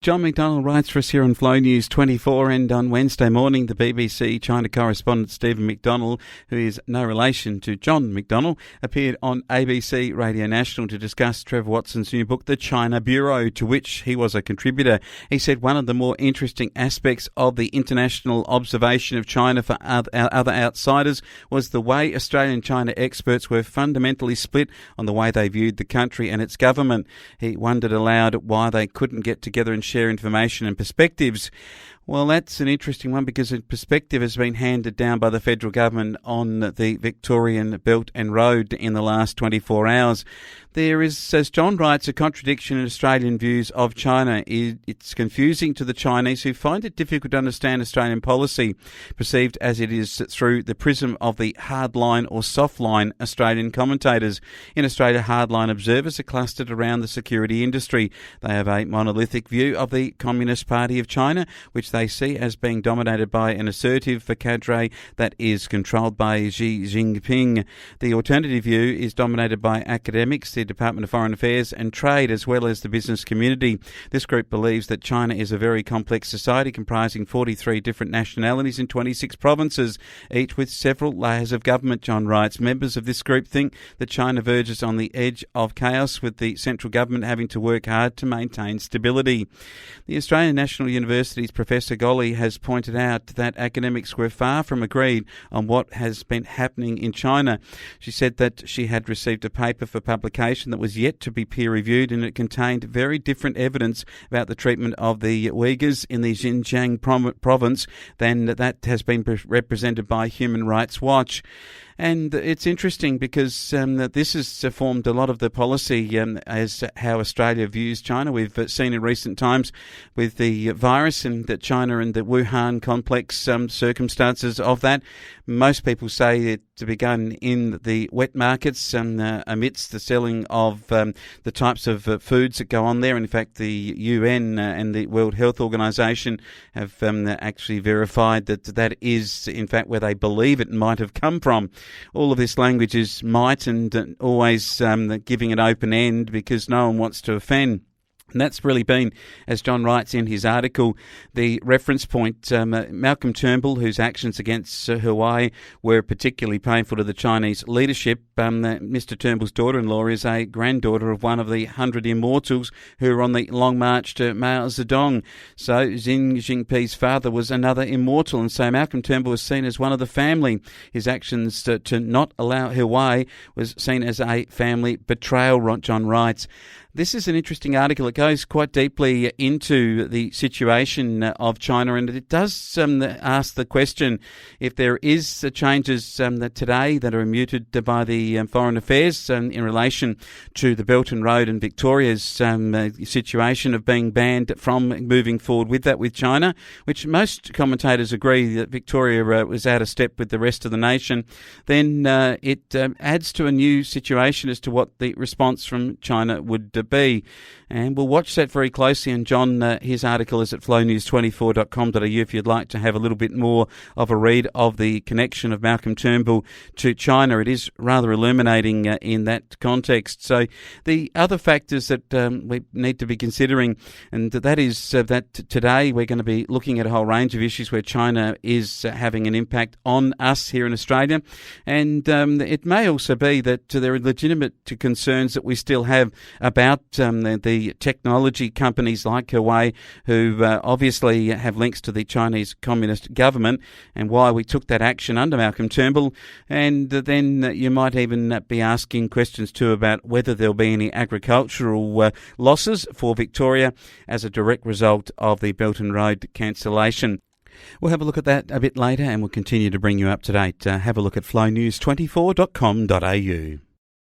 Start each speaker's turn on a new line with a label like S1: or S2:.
S1: John McDonnell writes for us here on Flow News 24, and on Wednesday morning the BBC China correspondent Stephen McDonnell, who is no relation to John McDonnell, appeared on ABC Radio National to discuss Trevor Watson's new book, The China Bureau, to which he was a contributor. He said one of the more interesting aspects of the international observation of China for other outsiders was the way Australian China experts were fundamentally split on the way they viewed the country and its government. He wondered aloud why they couldn't get together and share information and perspectives. Well, that's an interesting one because a perspective has been handed down by the federal government on the Victorian Belt and Road in the last 24 hours. There is, as John writes, a contradiction in Australian views of China. It's confusing to the Chinese who find it difficult to understand Australian policy, perceived as it is through the prism of the hardline or softline Australian commentators. In Australia, hardline observers are clustered around the security industry. They have a monolithic view of the Communist Party of China, which they see as being dominated by an assertive cadre that is controlled by Xi Jinping. The alternative view is dominated by academics, the Department of Foreign Affairs and Trade, as well as the business community. This group believes that China is a very complex society comprising 43 different nationalities in 26 provinces, each with several layers of government, John writes. Members of this group think that China verges on the edge of chaos, with the central government having to work hard to maintain stability. The Australian National University's Professor Golly has pointed out that academics were far from agreed on what has been happening in China. She said that she had received a paper for publication that was yet to be peer-reviewed, and it contained very different evidence about the treatment of the Uyghurs in the Xinjiang province than that has been represented by Human Rights Watch. And it's interesting because this has formed a lot of the policy as how Australia views China. We've seen in recent times with the virus and that China and the Wuhan complex circumstances of that. Most people say it begun in the wet markets amidst the selling of the types of foods that go on there. In fact, the UN and the World Health Organization have actually verified that that is, in fact, where they believe it might have come from. All of this language is might and always giving an open end because no one wants to offend. And that's really been, as John writes in his article, the reference point. Malcolm Turnbull, whose actions against Huawei were particularly painful to the Chinese leadership. Mr. Turnbull's daughter-in-law is a granddaughter of one of the 100 immortals who are on the long march to Mao Zedong. So Xi Jinping's father was another immortal, and so Malcolm Turnbull was seen as one of the family. His actions to not allow Huawei was seen as a family betrayal, John writes. This is an interesting article. It goes quite deeply into the situation of China, and it does ask the question if there is changes today that are mooted by the Foreign Affairs in relation to the Belt and Road and Victoria's situation of being banned from moving forward with that with China, which most commentators agree that Victoria was out of step with the rest of the nation. Then it adds to a new situation as to what the response from China would be. And we'll watch that very closely. And John, his article is at flownews24.com.au if you'd like to have a little bit more of a read of the connection of Malcolm Turnbull to China. It is rather illuminating in that context. So the other factors that we need to be considering, and that is that today we're going to be looking at a whole range of issues where China is having an impact on us here in Australia. And it may also be that there are legitimate concerns that we still have about the technology companies like Huawei, who obviously have links to the Chinese Communist government, and why we took that action under Malcolm Turnbull. And then you might even be asking questions too about whether there'll be any agricultural losses for Victoria as a direct result of the Belt and Road cancellation. We'll have a look at that a bit later, and we'll continue to bring you up to date. Have a look at flownews24.com.au.